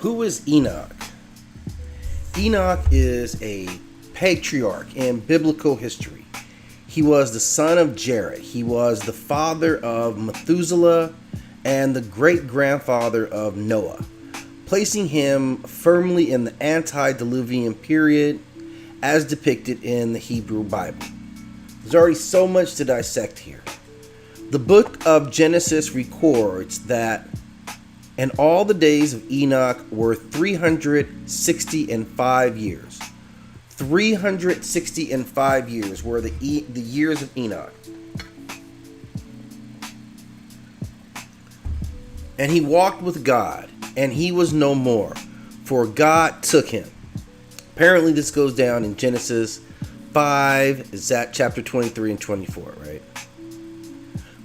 Who is Enoch? Enoch is a patriarch in biblical history. He was the son of Jared. He was the father of Methuselah and the great-grandfather of Noah, placing him firmly in the antediluvian period as depicted in the Hebrew Bible. There's already so much to dissect here. The book of Genesis records that and all the days of Enoch were 365 years. 365 years were the years of Enoch. And he walked with God, and he was no more, for God took him. Apparently this goes down in Genesis 5, is that chapter 23 and 24, right?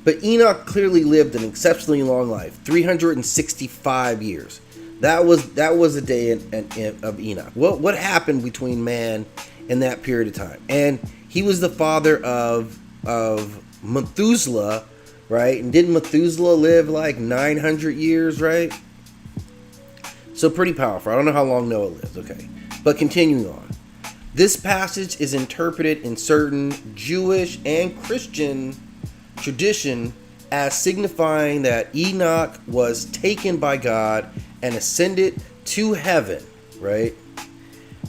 But Enoch clearly lived an exceptionally long life, 365 years. That was the day of Enoch. What happened between man in that period of time? And he was the father of Methuselah, right? And didn't Methuselah live like 900 years, right? So pretty powerful. I don't know how long Noah lived, okay. But continuing on. This passage is interpreted in certain Jewish and Christian tradition as signifying that Enoch was taken by God and ascended to heaven, right?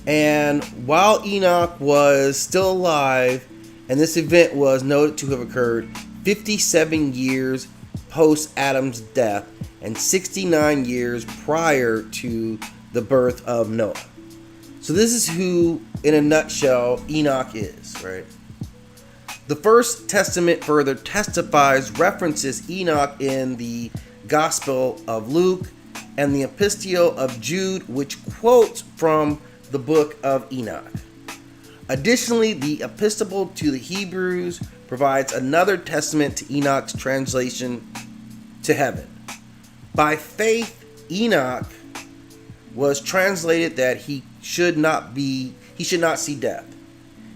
And while Enoch was still alive, and this event was noted to have occurred 57 years post Adam's death and 69 years prior to the birth of Noah. So this is who, in a nutshell, Enoch is, right? The First Testament further references Enoch in the Gospel of Luke and the Epistle of Jude, which quotes from the Book of Enoch. Additionally, the Epistle to the Hebrews provides another testament to Enoch's translation to heaven. By faith, Enoch was translated that he should not see death.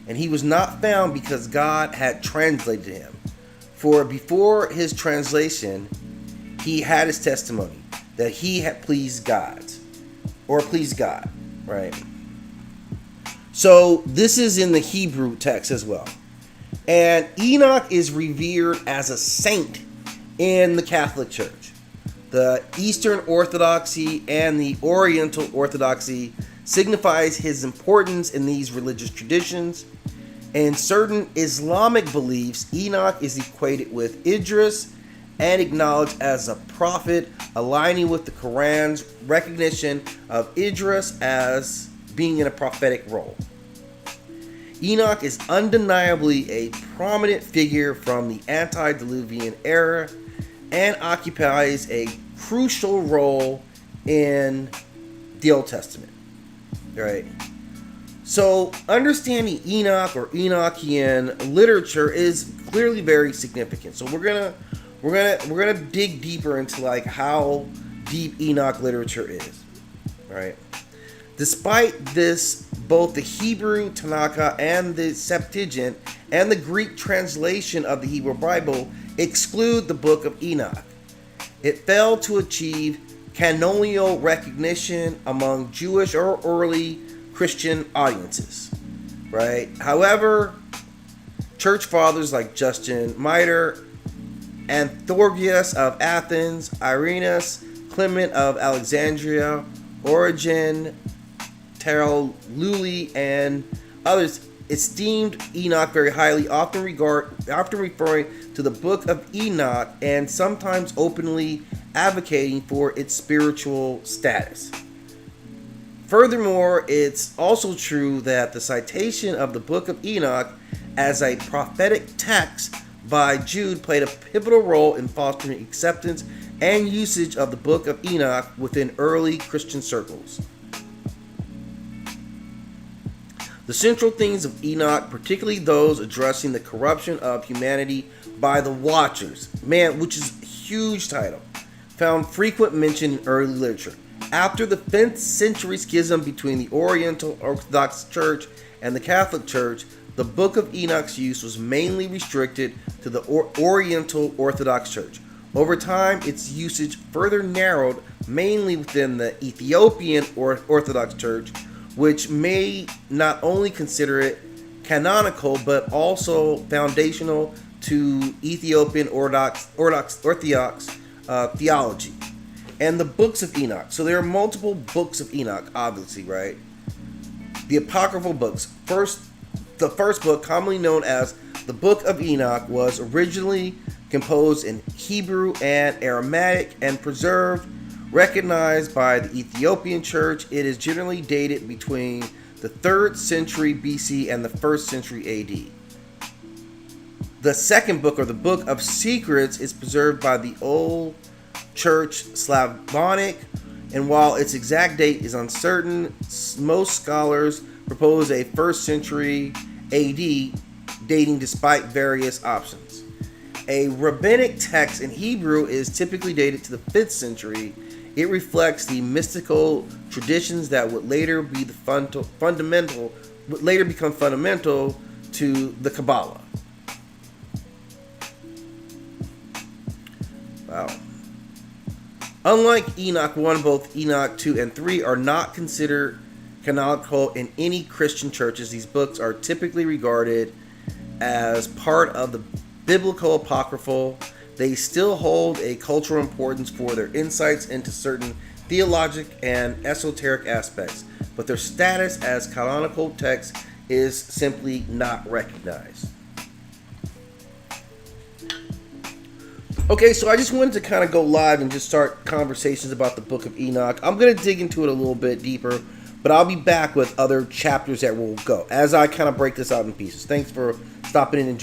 And he was not found because God had translated him. For before his translation, he had his testimony that he had pleased God, right? So this is in the Hebrew text as well. And Enoch is revered as a saint in the Catholic Church. The Eastern Orthodoxy and the Oriental Orthodoxy signifies his importance in these religious traditions. In certain Islamic beliefs, Enoch is equated with Idris and acknowledged as a prophet, aligning with the Quran's recognition of Idris as being in a prophetic role. Enoch is undeniably a prominent figure from the antediluvian era and occupies a crucial role in the Old Testament. Right. So understanding Enoch or Enochian literature is clearly very significant. So we're gonna dig deeper into like how deep Enoch literature is. Right. Despite this, both the Hebrew Tanakh and the Septuagint and the Greek translation of the Hebrew Bible exclude the Book of Enoch. It failed to achieve canonical recognition among Jewish or early Christian audiences, right? However, church fathers like Justin Martyr, Anthorgius of Athens, Irenaeus, Clement of Alexandria, Origen, Tertullian, and others esteemed Enoch very highly, often referring to the Book of Enoch and sometimes openly advocating for its spiritual status. Furthermore, it's also true that the citation of the Book of Enoch as a prophetic text by Jude played a pivotal role in fostering acceptance and usage of the Book of Enoch within early Christian circles. The central themes of Enoch, particularly those addressing the corruption of humanity by the Watchers, which is a huge title, found frequent mention in early literature. After the 5th century schism between the Oriental Orthodox Church and the Catholic Church, the Book of Enoch's use was mainly restricted to the Oriental Orthodox Church. Over time, its usage further narrowed mainly within the Ethiopian Orthodox Church, which may not only consider it canonical but also foundational to Ethiopian Orthodox theology. And the books of Enoch. So there are multiple books of Enoch, obviously, right? The apocryphal books. The first book, commonly known as the Book of Enoch, was originally composed in Hebrew and Aramaic and preserved, recognized by the Ethiopian Church. It is generally dated between the 3rd century BC and the 1st century AD. The second book, or the Book of Secrets, is preserved by the Old Church Slavonic, and while its exact date is uncertain, most scholars propose a 1st century AD dating despite various options. A rabbinic text in Hebrew is typically dated to the 5th century. It reflects the mystical traditions that would later be become fundamental to the Kabbalah. Wow. Unlike Enoch 1, both Enoch 2 and 3 are not considered canonical in any Christian churches. These books are typically regarded as part of the biblical apocryphal. They still hold a cultural importance for their insights into certain theologic and esoteric aspects, but their status as canonical texts is simply not recognized. Okay, so I just wanted to kind of go live and just start conversations about the Book of Enoch. I'm going to dig into it a little bit deeper, but I'll be back with other chapters that will go as I kind of break this out in pieces. Thanks for stopping in and joining.